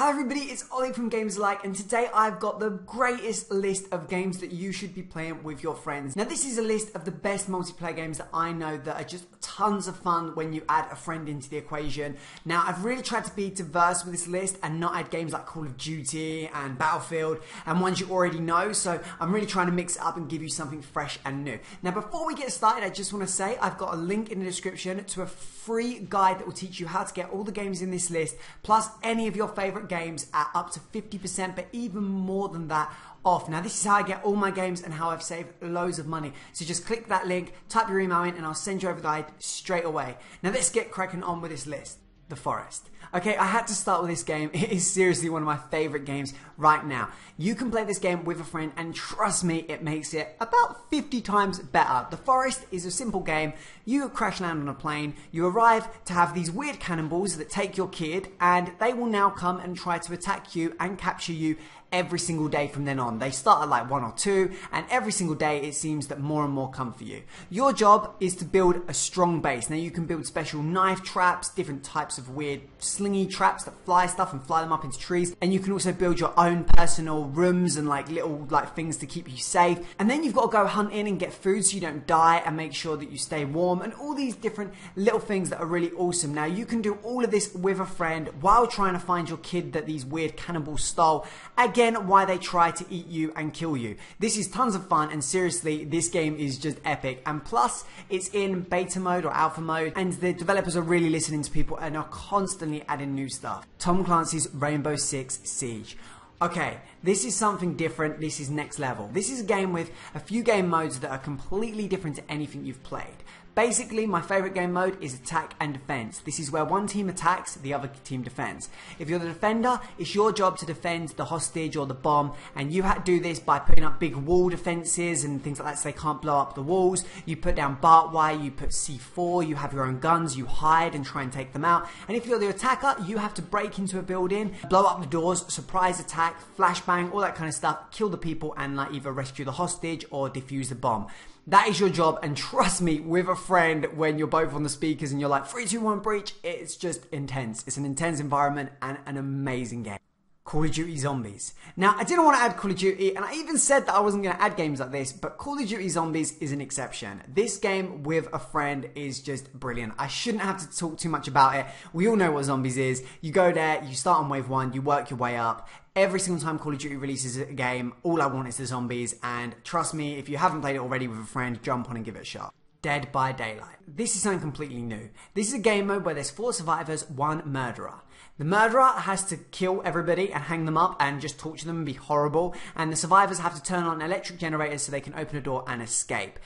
Hi everybody, it's Ollie from GamesAlike, and today I've got the greatest list of games that you should be playing with your friends. Now this is a list of the best multiplayer games that I know that are just tons of fun when you add a friend into the equation. Now I've really tried to be diverse with this list and not add games like Call of Duty and Battlefield and ones you already know, so I'm really trying to mix it up and give you something fresh and new. Now before we get started, I just want to say I've got a link in the description to a free guide that will teach you how to get all the games in this list, plus any of your favourite games at up to 50%, but even more than that off. Now this is how I get all my games and how I've saved loads of money. So just click that link, type your email in, and I'll send you over the guide straight away. Now let's get cracking on with this list. The Forest. Okay, I had to start with this game. It is seriously one of my favorite games right now. You can play this game with a friend and trust me, it makes it about 50 times better. The Forest is a simple game. You crash land on a plane, you arrive to have these weird cannonballs that take your kid, and they will now come and try to attack you and capture you every single day from then on. They start at like 1 or 2, and every single day it seems that more and more come for you. Your job is to build a strong base. Now you can build special knife traps, different types of weird slingy traps that fly stuff and fly them up into trees, and you can also build your own personal rooms and like little things to keep you safe. And then you've got to go hunting and get food so you don't die, and make sure that you stay warm, and all these different little things that are really awesome. Now you can do all of this with a friend while trying to find your kid that these weird cannibals stole. Again, why they try to eat you and kill you. This is tons of fun, and seriously, this game is just epic. And plus, it's in beta mode or alpha mode, and the developers are really listening to people and are constantly adding new stuff. Tom Clancy's Rainbow Six Siege. Okay, this is something different. This is next level. This is a game with a few game modes that are completely different to anything you've played. Basically, my favorite game mode is attack and defense. This is where one team attacks, the other team defends. If you're the defender, it's your job to defend the hostage or the bomb, and you have to do this by putting up big wall defenses and things like that so they can't blow up the walls. You put down barbed wire, you put C4, you have your own guns, you hide and try and take them out. And if you're the attacker, you have to break into a building, blow up the doors, surprise attack, flashbang, all that kind of stuff, kill the people, and either rescue the hostage or defuse the bomb. That is your job, and trust me, with a friend, when you're both on the speakers and you're like 3, 2, 1 breach, it's just intense. It's an intense environment and an amazing game. Call of Duty Zombies. Now, I didn't want to add Call of Duty, and I even said that I wasn't going to add games like this, but Call of Duty Zombies is an exception. This game with a friend is just brilliant. I shouldn't have to talk too much about it. We all know what Zombies is. You go there, you start on wave 1, you work your way up. Every single time Call of Duty releases a game, all I want is the zombies, and trust me, if you haven't played it already with a friend, jump on and give it a shot. Dead by Daylight. This is something completely new. This is a game mode where there's 4 survivors, 1 murderer. The murderer has to kill everybody and hang them up and just torture them and be horrible, and the survivors have to turn on electric generators so they can open a door and escape.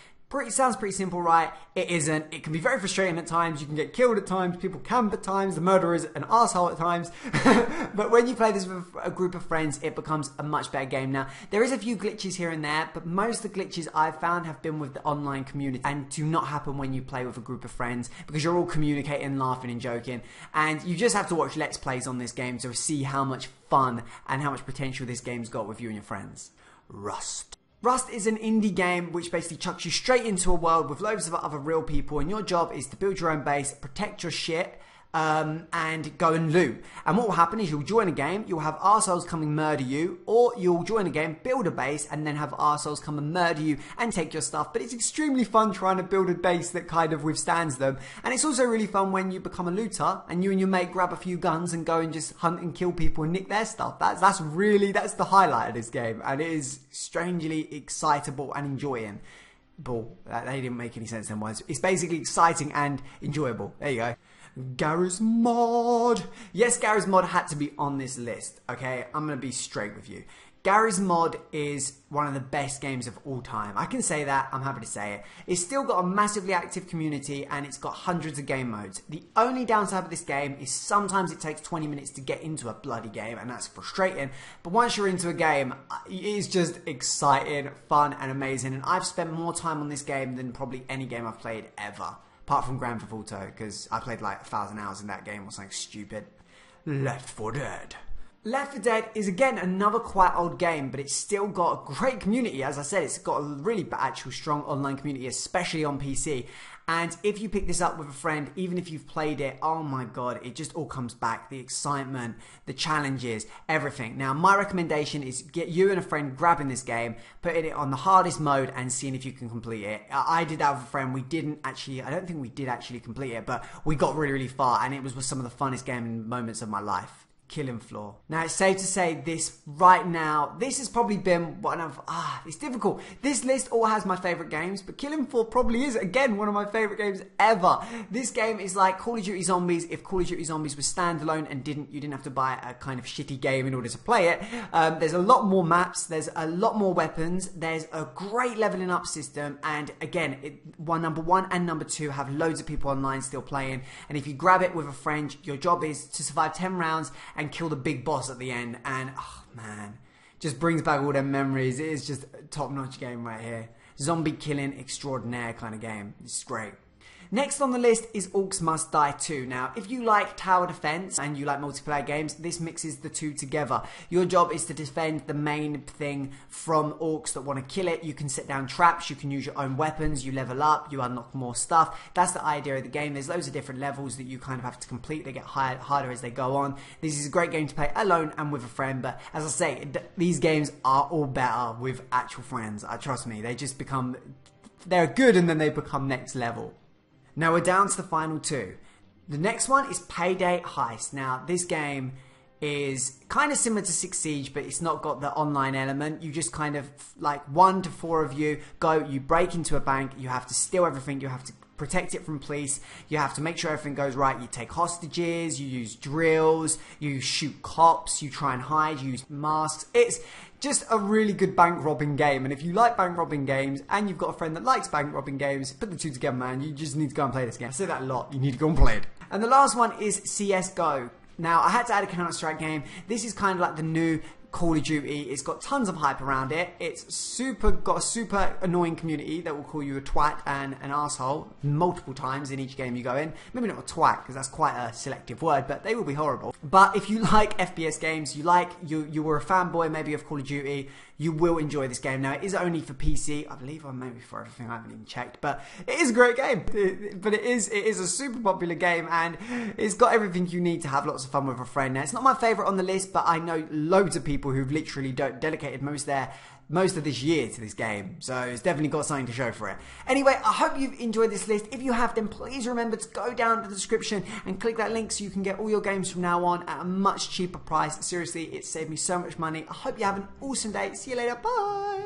Sounds pretty simple, right? It isn't. It can be very frustrating at times. You can get killed at times. People camp at times. The murderer is an asshole at times. But when you play this with a group of friends, it becomes a much better game. Now, there is a few glitches here and there, but most of the glitches I've found have been with the online community and do not happen when you play with a group of friends, because you're all communicating, laughing and joking. And you just have to watch Let's Plays on this game to see how much fun and how much potential this game's got with you and your friends. Rust. Rust is an indie game which basically chucks you straight into a world with loads of other real people, and your job is to build your own base, protect your shit, and go and loot. And what will happen is you'll join a game, you'll have arseholes come and murder you, or you'll join a game, build a base, and then have arseholes come and murder you and take your stuff. But it's extremely fun trying to build a base that kind of withstands them. And it's also really fun when you become a looter and you and your mate grab a few guns and go and just hunt and kill people and nick their stuff. That's the highlight of this game, and it is strangely excitable and enjoying. They didn't make any sense then. It's basically exciting and enjoyable. There you go. Garry's Mod. Yes, Garry's Mod had to be on this list, okay? I'm going to be straight with you. Garry's Mod is one of the best games of all time. I can say that, I'm happy to say it. It's still got a massively active community, and it's got hundreds of game modes. The only downside of this game is sometimes it takes 20 minutes to get into a bloody game, and that's frustrating. But once you're into a game, it is just exciting, fun, and amazing. And I've spent more time on this game than probably any game I've played ever. Apart from Grand Theft Auto, because I played like 1,000 hours in that game or something stupid. Left 4 Dead. Left 4 Dead is again another quite old game, but it's still got a great community. As I said, it's got a really actual strong online community, especially on PC. And if you pick this up with a friend, even if you've played it, oh my god, it just all comes back. The excitement, the challenges, everything. Now, my recommendation is get you and a friend grabbing this game, putting it on the hardest mode and seeing if you can complete it. I did that with a friend. We didn't actually, I don't think we did actually complete it, but we got really, really far, and it was some of the funnest gaming moments of my life. Killing Floor. Now, it's safe to say this right now, this has probably been one of, it's difficult. This list all has my favourite games, but Killing Floor probably is, again, one of my favourite games ever. This game is like Call of Duty Zombies if Call of Duty Zombies was standalone and you didn't have to buy a kind of shitty game in order to play it. There's a lot more maps, there's a lot more weapons, there's a great leveling up system, and again, number 1 and number 2 have loads of people online still playing, and if you grab it with a friend, your job is to survive 10 rounds and kill the big boss at the end, and oh man, just brings back all them memories. It is just a top-notch game right here. Zombie killing extraordinaire kind of game. It's great. Next on the list is Orcs Must Die 2. Now, if you like tower defense and you like multiplayer games, this mixes the two together. Your job is to defend the main thing from orcs that want to kill it. You can set down traps, you can use your own weapons, you level up, you unlock more stuff. That's the idea of the game. There's loads of different levels that you kind of have to complete. They get harder as they go on. This is a great game to play alone and with a friend, but as I say, these games are all better with actual friends. Trust me, they just become, they're good and then they become next level. Now we're down to the final two. The next one is Payday Heist. Now this game is kind of similar to 6 Siege, but it's not got the online element. You just kind of, like 1 to 4 of you go, you break into a bank, you have to steal everything, you have to protect it from police, you have to make sure everything goes right, you take hostages, you use drills, you shoot cops, you try and hide, you use masks. It's just a really good bank robbing game, and if you like bank robbing games and you've got a friend that likes bank robbing games, put the two together, man. You just need to go and play this game. I say that a lot, you need to go and play it. And the last one is CSGO. Now, I had to add a Counter-Strike game. This is kind of like the new Call of Duty. It's got tons of hype around it. It's got a super annoying community that will call you a twat and an asshole multiple times in each game you go in. Maybe not a twat, because that's quite a selective word, but they will be horrible. But if you like FPS games, you were a fanboy maybe of Call of Duty, you will enjoy this game. Now, it is only for PC, I believe, or maybe for everything, I haven't even checked, but it is a great game. But it is a super popular game, and it's got everything you need to have lots of fun with a friend. Now, it's not my favourite on the list, but I know loads of people who've literally dedicated most of this year to this game, so it's definitely got something to show for it. Anyway, I hope you've enjoyed this list. If you have, then please remember to go down to the description and click that link so you can get all your games from now on at a much cheaper price. Seriously, it saved me so much money. I hope you have an awesome day. See you later. Bye.